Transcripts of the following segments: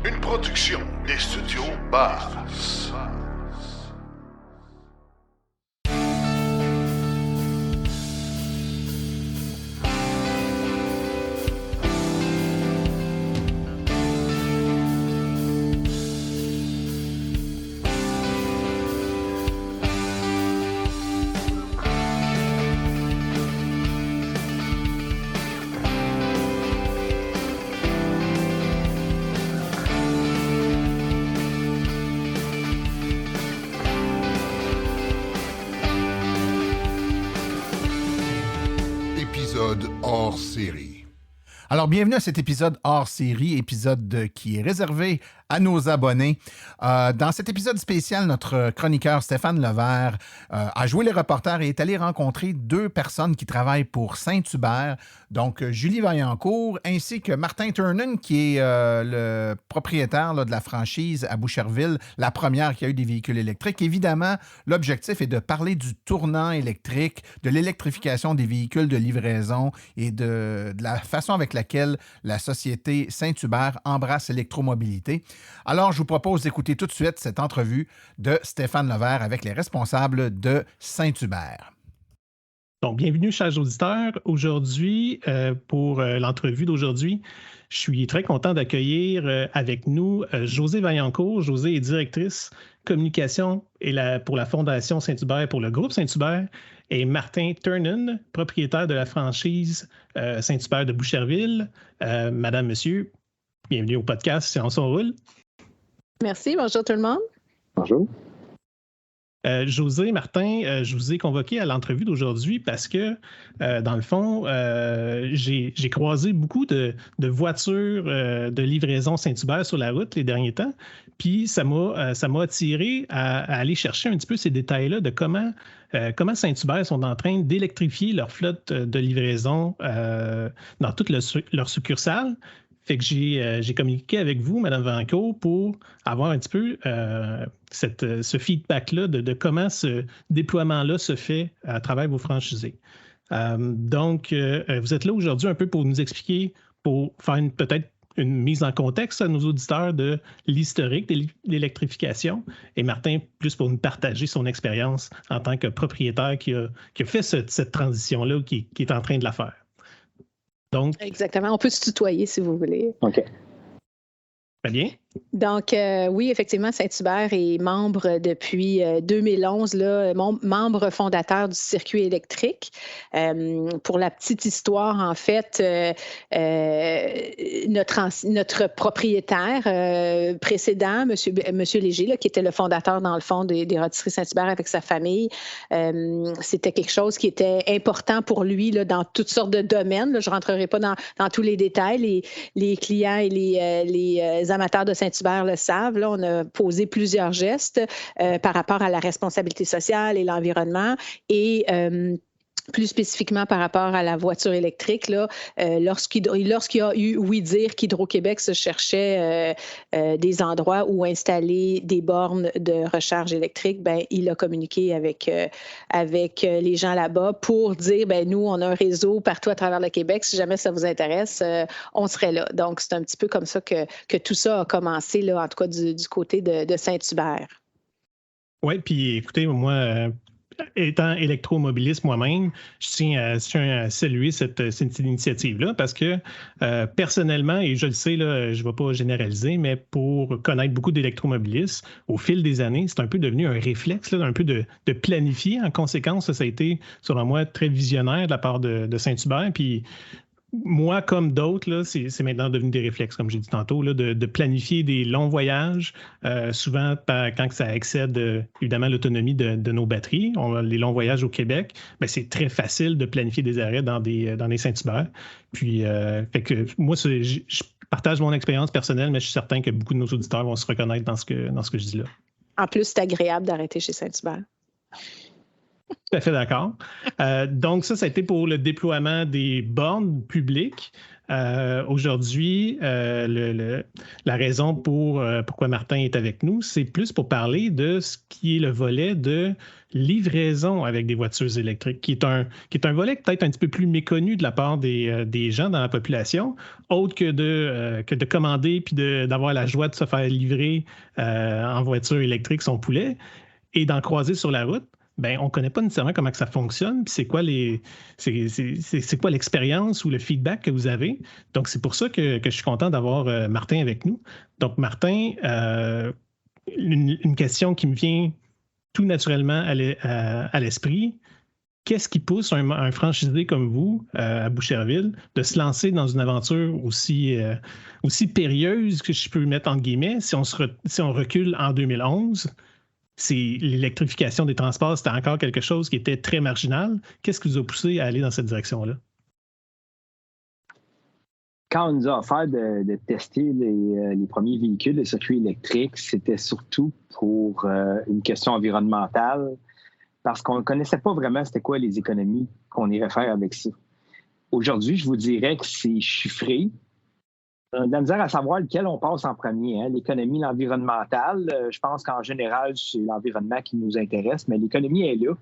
Une production des studios Bass. Épisode hors série. Alors, bienvenue à cet épisode hors série, épisode qui est réservé à nos abonnés. Dans cet épisode spécial, notre chroniqueur Stéphane Levert a joué les reporters et est allé rencontrer deux personnes qui travaillent pour Saint-Hubert, donc Julie Vaillancourt ainsi que Martin Turnan, qui est le propriétaire de la franchise à Boucherville, la première qui a eu des véhicules électriques. Évidemment, l'objectif est de parler du tournant électrique, de l'électrification des véhicules de livraison et de la façon avec laquelle la société Saint-Hubert embrasse l'électromobilité. Alors, je vous propose d'écouter tout de suite cette entrevue de Stéphane Levert avec les responsables de Saint-Hubert. Donc, bienvenue, chers auditeurs. Aujourd'hui, pour l'entrevue d'aujourd'hui, je suis très content d'accueillir avec nous Josée Vaillancourt. Josée est directrice communication pour la Fondation Saint-Hubert, pour le groupe Saint-Hubert, et Martin Turnan, propriétaire de la franchise Saint-Hubert de Boucherville. Madame, monsieur, bienvenue au podcast Science on roule. Merci, bonjour tout le monde. Bonjour. Josée, Martin, je vous ai convoqué à l'entrevue d'aujourd'hui parce que, dans le fond, j'ai croisé beaucoup de voitures de livraison Saint-Hubert sur la route les derniers temps, puis ça m'a attiré à aller chercher un petit peu ces détails-là de comment Saint-Hubert sont en train d'électrifier leur flotte de livraison dans toute leur succursale. Fait que j'ai communiqué avec vous, Mme Vaillancourt, pour avoir un petit peu ce feedback-là de comment ce déploiement-là se fait à travers vos franchisés. Donc, vous êtes là aujourd'hui un peu pour nous expliquer, pour faire peut-être une mise en contexte à nos auditeurs de l'historique de l'électrification, et Martin, plus pour nous partager son expérience en tant que propriétaire qui a fait cette transition-là, qui est en train de la faire. Donc, exactement. On peut se tutoyer si vous voulez. OK. Très bien. Donc, oui, effectivement, Saint-Hubert est membre depuis 2011, là, membre fondateur du circuit électrique. Pour la petite histoire, en fait, notre propriétaire précédent, Monsieur Léger, là, qui était le fondateur, dans le fond, des rôtisseries Saint-Hubert avec sa famille, c'était quelque chose qui était important pour lui là, dans toutes sortes de domaines. Là, je ne rentrerai pas dans tous les détails. Les clients et les amateurs de Saint-Hubert le savent. Là, on a posé plusieurs gestes par rapport à la responsabilité sociale et l'environnement et plus spécifiquement par rapport à la voiture électrique, là, lorsqu'il y a eu ouï-dire qu'Hydro-Québec se cherchait des endroits où installer des bornes de recharge électrique, ben, il a communiqué avec les gens là-bas pour dire, ben, nous, on a un réseau partout à travers le Québec. Si jamais ça vous intéresse, on serait là. Donc, c'est un petit peu comme ça que tout ça a commencé, là, en tout cas du côté de Saint-Hubert. Oui, puis écoutez, moi, étant électromobiliste moi-même, je tiens à saluer cette initiative-là parce que personnellement, et je le sais, là, je ne vais pas généraliser, mais pour connaître beaucoup d'électromobilistes, au fil des années, c'est un peu devenu un réflexe, là, un peu de planifier. En conséquence, ça a été, selon moi, très visionnaire de la part de Saint-Hubert. Puis moi, comme d'autres, là, c'est maintenant devenu des réflexes, comme j'ai dit tantôt, là, de planifier des longs voyages, souvent quand ça excède évidemment l'autonomie de nos batteries. Les longs voyages au Québec, ben, c'est très facile de planifier des arrêts dans des Saint-Hubert. Puis, fait que moi, je partage mon expérience personnelle, mais je suis certain que beaucoup de nos auditeurs vont se reconnaître dans ce que je dis là. En plus, c'est agréable d'arrêter chez Saint-Hubert. Tout à fait d'accord. Donc, ça a été pour le déploiement des bornes publiques. Aujourd'hui, la raison pourquoi Martin est avec nous, c'est plus pour parler de ce qui est le volet de livraison avec des voitures électriques, qui est un volet peut-être un petit peu plus méconnu de la part des gens dans la population, autre que de commander puis d'avoir la joie de se faire livrer en voiture électrique son poulet et d'en croiser sur la route. Ben, on ne connaît pas nécessairement comment que ça fonctionne, puis c'est quoi l'expérience ou le feedback que vous avez. Donc, c'est pour ça que je suis content d'avoir Martin avec nous. Donc, Martin, une question qui me vient tout naturellement à l'esprit. Qu'est-ce qui pousse un franchisé comme vous, à Boucherville, de se lancer dans une aventure aussi périlleuse que je peux mettre entre guillemets, si on recule en 2011? L'électrification des transports, c'était encore quelque chose qui était très marginal. Qu'est-ce qui vous a poussé à aller dans cette direction-là? Quand on nous a offert de tester les premiers véhicules, les circuits électriques, c'était surtout pour une question environnementale, parce qu'on ne connaissait pas vraiment c'était quoi les économies qu'on irait faire avec ça. Aujourd'hui, je vous dirais que c'est chiffré. On a de la misère à savoir lequel on passe en premier. L'économie, l'environnemental, je pense qu'en général, c'est l'environnement qui nous intéresse, mais l'économie est là.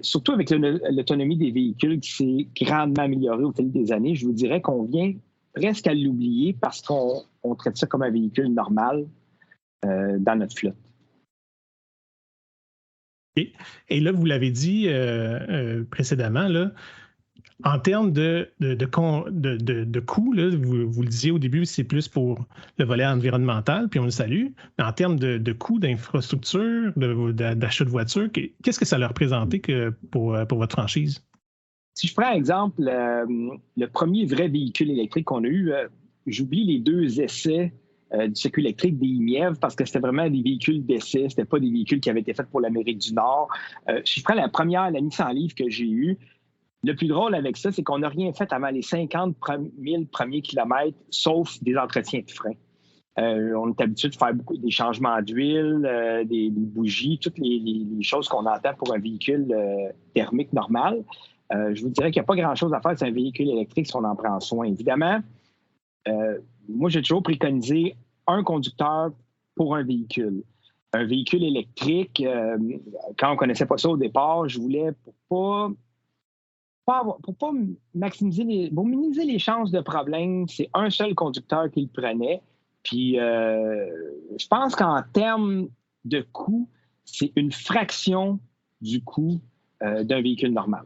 Surtout avec l'autonomie des véhicules qui s'est grandement améliorée au fil des années, je vous dirais qu'on vient presque à l'oublier parce qu'on traite ça comme un véhicule normal dans notre flotte. Et là, vous l'avez dit précédemment, là, en termes de coûts, là, vous le disiez au début, c'est plus pour le volet environnemental, puis on le salue. Mais en termes de coûts d'infrastructure, d'achat de voitures, qu'est-ce que ça leur représentait pour votre franchise? Si je prends exemple le premier vrai véhicule électrique qu'on a eu, j'oublie les 2 essais du circuit électrique des IMIEV parce que c'était vraiment des véhicules d'essai, c'était pas des véhicules qui avaient été faits pour l'Amérique du Nord. Si je prends la Nissan Leaf que j'ai eue, le plus drôle avec ça, c'est qu'on n'a rien fait avant les 50 000 premiers kilomètres, sauf des entretiens de frein. On est habitué de faire des changements d'huile, des bougies, toutes les choses qu'on entend pour un véhicule thermique normal. Je vous dirais qu'il n'y a pas grand-chose à faire sur un véhicule électrique si on en prend soin. Évidemment, moi, j'ai toujours préconisé un conducteur pour un véhicule. Un véhicule électrique, quand on ne connaissait pas ça au départ, je voulais pour pas minimiser les chances de problème, c'est un seul conducteur qui le prenait. Puis, je pense qu'en termes de coût, c'est une fraction du coût d'un véhicule normal.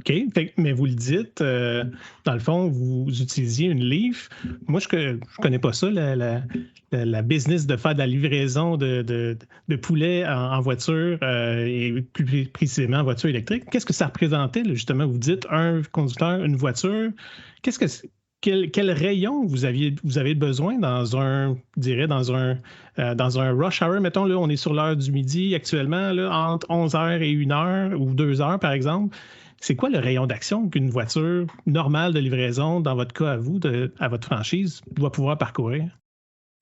OK. Mais vous le dites, dans le fond, vous utilisiez une Leaf. Moi, je ne connais pas ça, la business de faire de la livraison de poulet en voiture et plus précisément en voiture électrique. Qu'est-ce que ça représentait, là, justement? Vous dites un conducteur, une voiture. Quel rayon vous avez besoin dans un rush hour? Mettons, là, on est sur l'heure du midi actuellement, là, entre 11h et 1h ou 2h, par exemple. C'est quoi le rayon d'action qu'une voiture normale de livraison, dans votre cas à vous, à votre franchise, doit pouvoir parcourir?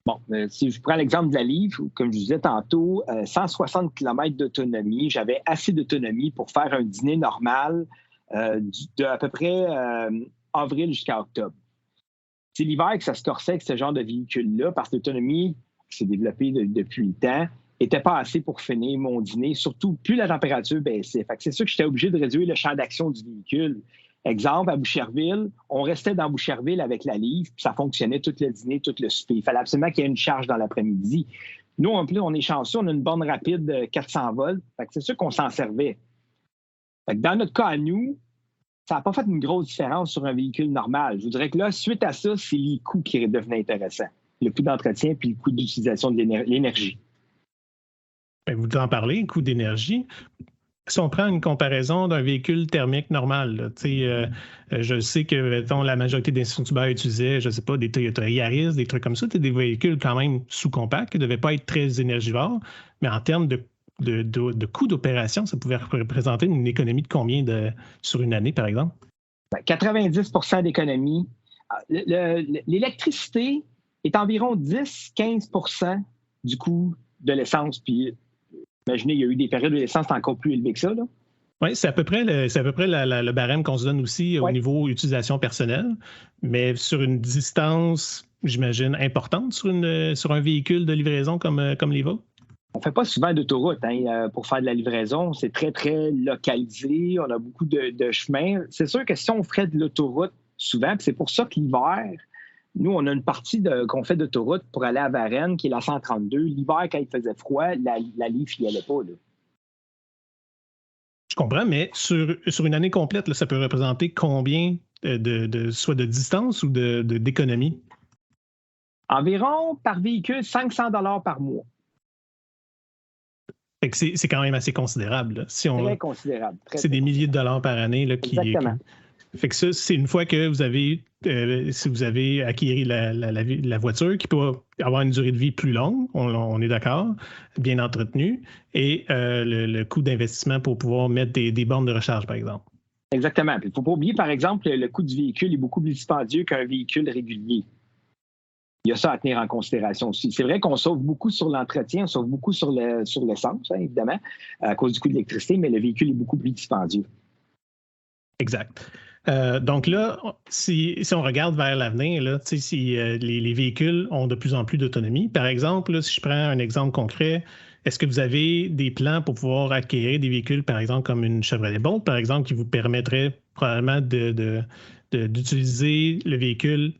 Bon, si je prends l'exemple de la Leaf, comme je disais tantôt, 160 km d'autonomie. J'avais assez d'autonomie pour faire un dîner normal de à peu près avril jusqu'à octobre. C'est l'hiver que ça se corsait avec ce genre de véhicule-là parce que l'autonomie qui s'est développée depuis le temps n'était pas assez pour finir mon dîner, surtout plus la température baissait. Fait que c'est sûr que j'étais obligé de réduire le champ d'action du véhicule. Exemple, à Boucherville, on restait dans Boucherville avec la Leaf, puis ça fonctionnait tout le dîner, tout le souper. Il fallait absolument qu'il y ait une charge dans l'après-midi. Nous, en plus, on est chanceux, on a une borne rapide de 400 volts. Fait que c'est sûr qu'on s'en servait. Fait que dans notre cas à nous, ça n'a pas fait une grosse différence sur un véhicule normal. Je vous dirais que là, suite à ça, c'est les coûts qui devenaient intéressants. Le coût d'entretien puis le coût d'utilisation de l'énergie. Vous en parlez, coût d'énergie. Si on prend une comparaison d'un véhicule thermique normal, là, je sais que mettons, la majorité des instituteurs utilisaient, je ne sais pas, des Toyota Yaris, des trucs comme ça, des véhicules quand même sous-compacts qui ne devaient pas être très énergivores, mais en termes de coût d'opération, ça pouvait représenter une économie de combien sur une année, par exemple? 90 d'économie. L'électricité est environ 10-15 du coût de l'essence. Puis Imaginez, il y a eu des périodes où l'essence est encore plus élevée que ça. Là. Oui, c'est à peu près le barème qu'on se donne aussi au niveau utilisation personnelle, mais sur une distance, j'imagine, importante sur un véhicule de livraison comme les vôtres. On ne fait pas souvent d'autoroute pour faire de la livraison. C'est très, très localisé. On a beaucoup de chemins. C'est sûr que si on ferait de l'autoroute souvent, puis c'est pour ça que l'hiver, nous, on a une partie qu'on fait d'autoroute pour aller à Varennes, qui est la 132. L'hiver, quand il faisait froid, la livre n'y allait pas. Là. Je comprends, mais sur une année complète, là, ça peut représenter combien soit de distance ou d'économie? Environ, par véhicule, 500 $ par mois. Fait que c'est quand même assez considérable. Là. Très considérable. C'est des milliers de dollars par année. Là, Exactement. Fait que ça, c'est une fois que vous avez, si vous avez acquis la voiture qui peut avoir une durée de vie plus longue, on est d'accord, bien entretenue, et le coût d'investissement pour pouvoir mettre des bornes de recharge, par exemple. Exactement. Il ne faut pas oublier, par exemple, le coût du véhicule est beaucoup plus dispendieux qu'un véhicule régulier. Il y a ça à tenir en considération aussi. C'est vrai qu'on sauve beaucoup sur l'entretien, on sauve beaucoup sur l'essence, évidemment, à cause du coût de l'électricité, mais le véhicule est beaucoup plus dispendieux. Exact. Donc là, si on regarde vers l'avenir, là, si les véhicules ont de plus en plus d'autonomie, par exemple, là, si je prends un exemple concret, est-ce que vous avez des plans pour pouvoir acquérir des véhicules, par exemple, comme une Chevrolet Bolt, par exemple, qui vous permettrait probablement d'utiliser le véhicule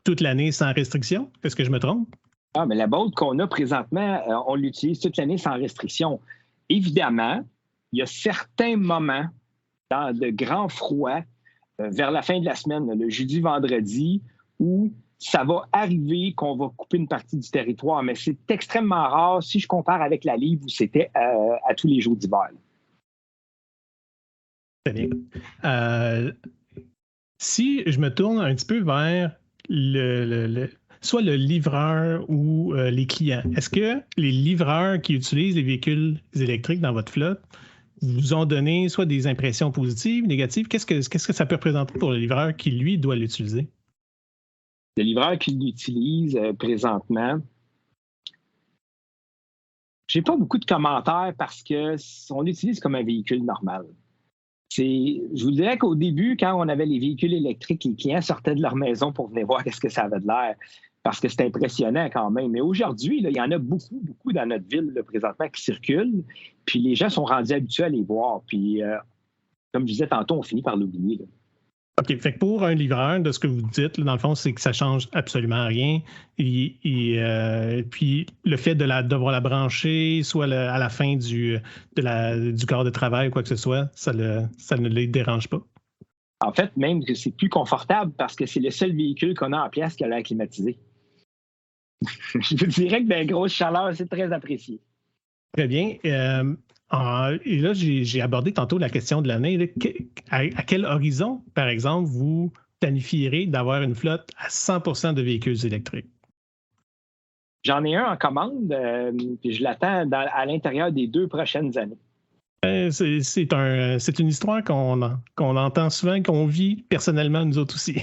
toute l'année sans restriction? Est-ce que je me trompe? Ah, mais la Bolt qu'on a présentement, on l'utilise toute l'année sans restriction. Évidemment, il y a certains moments dans de grands froids, vers la fin de la semaine, le jeudi, vendredi, où ça va arriver qu'on va couper une partie du territoire, mais c'est extrêmement rare si je compare avec la livre où c'était à tous les jours d'hiver. Très bien. Si je me tourne un petit peu vers soit le livreur ou les clients, est-ce que les livreurs qui utilisent les véhicules électriques dans votre flotte vous ont donné soit des impressions positives, négatives? Qu'est-ce que ça peut représenter pour le livreur qui, lui, doit l'utiliser? Le livreur qui l'utilise présentement, j'ai pas beaucoup de commentaires parce qu'on l'utilise comme un véhicule normal. Je vous dirais qu'au début, quand on avait les véhicules électriques, les clients sortaient de leur maison pour venir voir qu'est-ce que ça avait de l'air, parce que c'était impressionnant quand même. Mais aujourd'hui, là, il y en a beaucoup, beaucoup dans notre ville là, présentement qui circulent, puis les gens sont rendus habitués à les voir. Puis, comme je disais tantôt, on finit par l'oublier. Là. OK. Fait que pour un livreur, de ce que vous dites, là, dans le fond, c'est que ça change absolument rien. Puis le fait de devoir la brancher, soit à la fin du corps de travail ou quoi que ce soit, ça ne les dérange pas. En fait, même que c'est plus confortable parce que c'est le seul véhicule qu'on a en place qui a l'air climatisé. Je vous dirais que dans les grosses chaleurs, c'est très apprécié. Très bien. Et là, j'ai abordé tantôt la question de l'année. À quel horizon, par exemple, vous planifieriez d'avoir une flotte à 100% de véhicules électriques? J'en ai un en commande, puis je l'attends à l'intérieur des 2 prochaines années. C'est une histoire qu'on entend souvent, qu'on vit personnellement, nous autres aussi.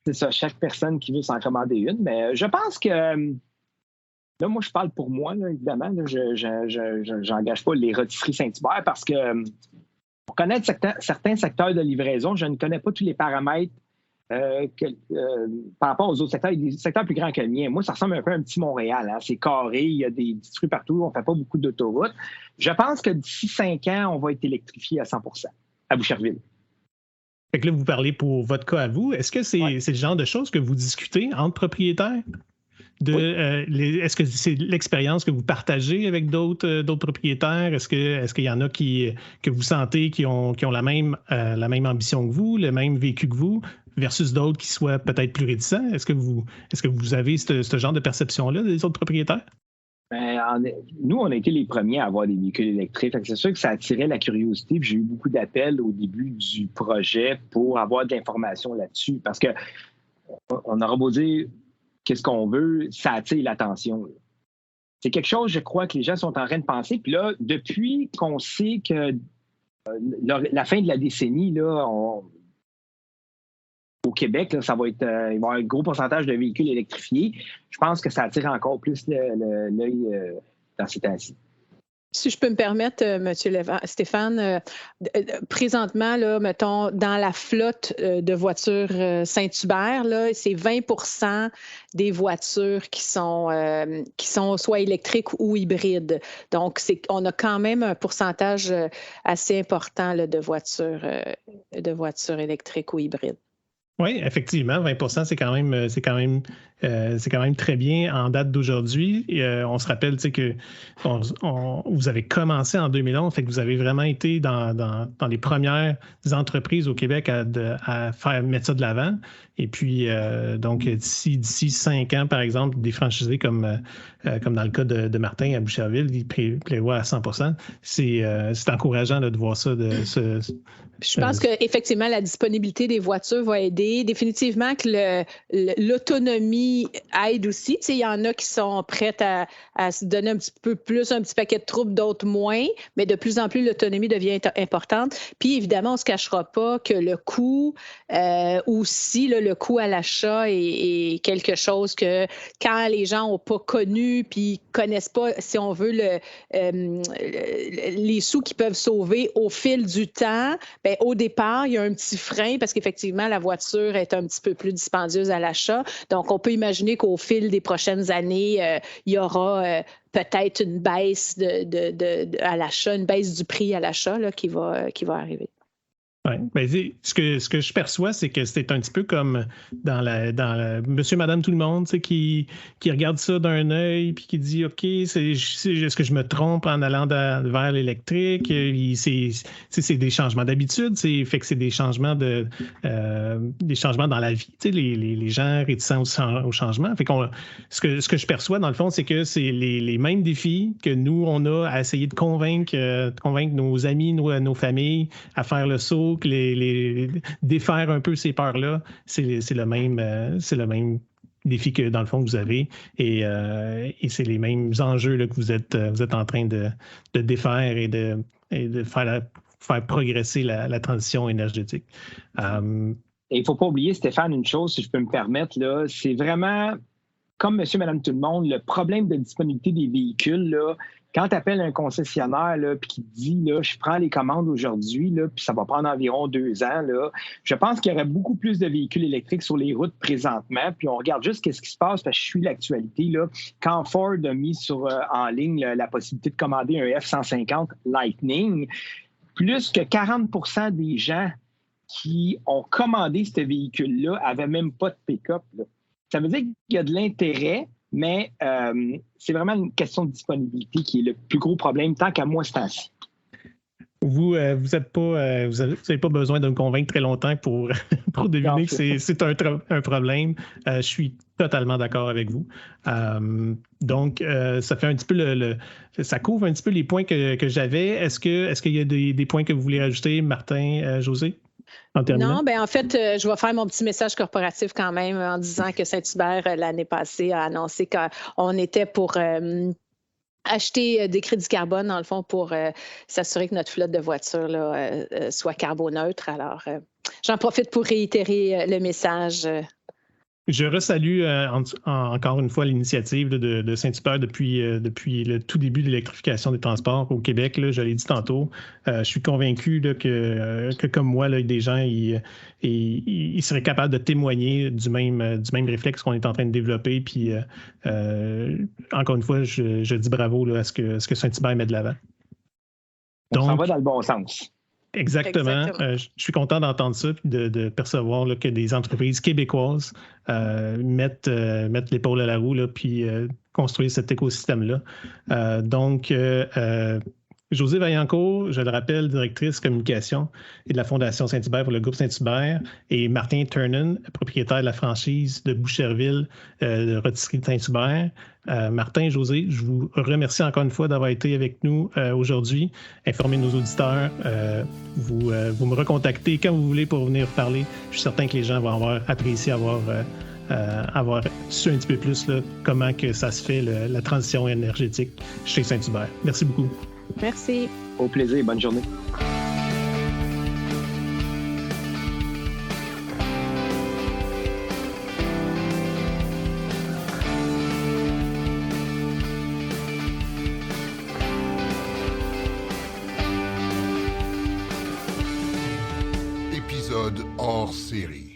C'est ça, chaque personne qui veut s'en commander une. Mais je pense que, là, moi, je parle pour moi, là, évidemment. Là, je n'engage pas les rôtisseries Saint-Hubert parce que pour connaître certains secteurs de livraison, je ne connais pas tous les paramètres par rapport aux autres secteurs. Il y a des secteurs plus grands que le mien. Moi, ça ressemble un peu à un petit Montréal. Hein. C'est carré, il y a des districts partout, on ne fait pas beaucoup d'autoroutes. Je pense que d'ici 5 ans, on va être électrifié à 100% à Boucherville. Fait que là, vous parlez pour votre cas à vous. Est-ce que c'est le genre de choses que vous discutez entre propriétaires? Est-ce que c'est l'expérience que vous partagez avec d'autres propriétaires? Est-ce qu'il y en a que vous sentez qui ont la même ambition que vous, le même vécu que vous, versus d'autres qui soient peut-être plus réticents? Est-ce que vous avez ce genre de perception-là des autres propriétaires? Nous, on a été les premiers à avoir des véhicules électriques. C'est sûr que ça attirait la curiosité. J'ai eu beaucoup d'appels au début du projet pour avoir de l'information là-dessus. Parce qu'on aura beau dire qu'est-ce qu'on veut, ça attire l'attention. C'est quelque chose, je crois, que les gens sont en train de penser. Puis là, depuis qu'on sait que la fin de la décennie, là, au Québec, là, il va y avoir un gros pourcentage de véhicules électrifiés. Je pense que ça attire encore plus l'œil dans ces temps-ci. Si je peux me permettre, M. Stéphane, présentement, là, mettons, dans la flotte de voitures Saint-Hubert, là, c'est 20% des voitures qui sont soit électriques ou hybrides. Donc, on a quand même un pourcentage assez important là, de voitures électriques ou hybrides. Oui, effectivement, 20%, c'est quand même très bien en date d'aujourd'hui. On se rappelle que vous avez commencé en 2011, fait que vous avez vraiment été dans les premières entreprises au Québec à mettre ça de l'avant. Et puis, donc, d'ici 5 ans, par exemple, des franchisés comme dans le cas de Martin à Boucherville, il prévoit à 100%. C'est encourageant là, de voir ça. Je pense qu'effectivement, la disponibilité des voitures va aider. Définitivement que l'autonomie aide aussi. Il y en a qui sont prêtes à se donner un petit peu plus, un petit paquet de troubles, d'autres moins, mais de plus en plus, l'autonomie devient importante. Puis évidemment, on ne se cachera pas que le coût aussi, là, le coût à l'achat est quelque chose que quand les gens n'ont pas connu puis ne connaissent pas, si on veut, les sous qu'ils peuvent sauver au fil du temps, bien, au départ, il y a un petit frein parce qu'effectivement, la voiture est un petit peu plus dispendieuse à l'achat. Donc, on peut imaginer qu'au fil des prochaines années, il y aura peut-être une baisse à l'achat, une baisse du prix à l'achat là, qui va arriver. Oui, bien, ce que je perçois, c'est que c'est un petit peu comme dans Monsieur, Madame, tout le monde, qui regarde ça d'un œil puis qui dit OK, est-ce que je me trompe en allant vers l'électrique? C'est des changements d'habitude, fait que c'est des changements des changements dans la vie. Les gens réticents au changement. Fait ce que je perçois, dans le fond, c'est que c'est les mêmes défis que nous, on a à essayer de convaincre nos amis, nos familles à faire le saut, les défaire un peu ces peurs-là, c'est le même défi que dans le fond vous avez et c'est les mêmes enjeux là, que vous êtes en train de défaire et de faire progresser la transition énergétique. Et il ne faut pas oublier, Stéphane, une chose, si je peux me permettre, là, c'est vraiment comme Monsieur, Madame, tout le monde, le problème de disponibilité des véhicules, là, quand tu appelles un concessionnaire puis qui te dit là, je prends les commandes aujourd'hui, là, puis ça va prendre environ 2 ans, là, je pense qu'il y aurait beaucoup plus de véhicules électriques sur les routes présentement. Puis on regarde juste ce qui se passe, parce que je suis l'actualité. Là, quand Ford a mis en ligne la possibilité de commander un F-150 Lightning, plus que 40% des gens qui ont commandé ce véhicule-là n'avaient même pas de pick-up. Là. Ça veut dire qu'il y a de l'intérêt, mais c'est vraiment une question de disponibilité qui est le plus gros problème, tant qu'à moi, c'est ainsi. Vous n'avez pas besoin de me convaincre très longtemps pour deviner que c'est un problème. Je suis totalement d'accord avec vous. Donc, ça fait un petit peu ça couvre un petit peu les points que j'avais. Est-ce qu'il y a des points que vous voulez ajouter, Martin, José? Non, en fait, je vais faire mon petit message corporatif quand même en disant que Saint-Hubert, l'année passée, a annoncé qu'on était pour acheter des crédits carbone, dans le fond, pour s'assurer que notre flotte de voitures là, soit carboneutre. Alors, j'en profite pour réitérer le message. Je resalue encore une fois l'initiative de Saint-Hubert depuis le tout début de l'électrification des transports au Québec. Là, je l'ai dit tantôt. Je suis convaincu là, que comme moi, là, des gens ils seraient capables de témoigner du même réflexe qu'on est en train de développer. Puis encore une fois, je dis bravo là, à ce que Saint-Hubert met de l'avant. Donc, ça va dans le bon sens. Exactement. Je suis content d'entendre ça et de percevoir là, que des entreprises québécoises mettent l'épaule à la roue là, puis construisent cet écosystème-là. Donc, Josée Vaillancourt, je le rappelle, directrice communication et de la Fondation Saint-Hubert pour le groupe Saint-Hubert, et Martin Turnan, propriétaire de la franchise de Boucherville, de Rôtisserie de Saint-Hubert. Martin, José, je vous remercie encore une fois d'avoir été avec nous aujourd'hui. Informez nos auditeurs. Vous me recontactez quand vous voulez pour venir parler. Je suis certain que les gens vont apprécier avoir su un petit peu plus là, comment que ça se fait, la transition énergétique chez Saint-Hubert. Merci beaucoup. Merci. Au plaisir. Bonne journée. épisode hors série.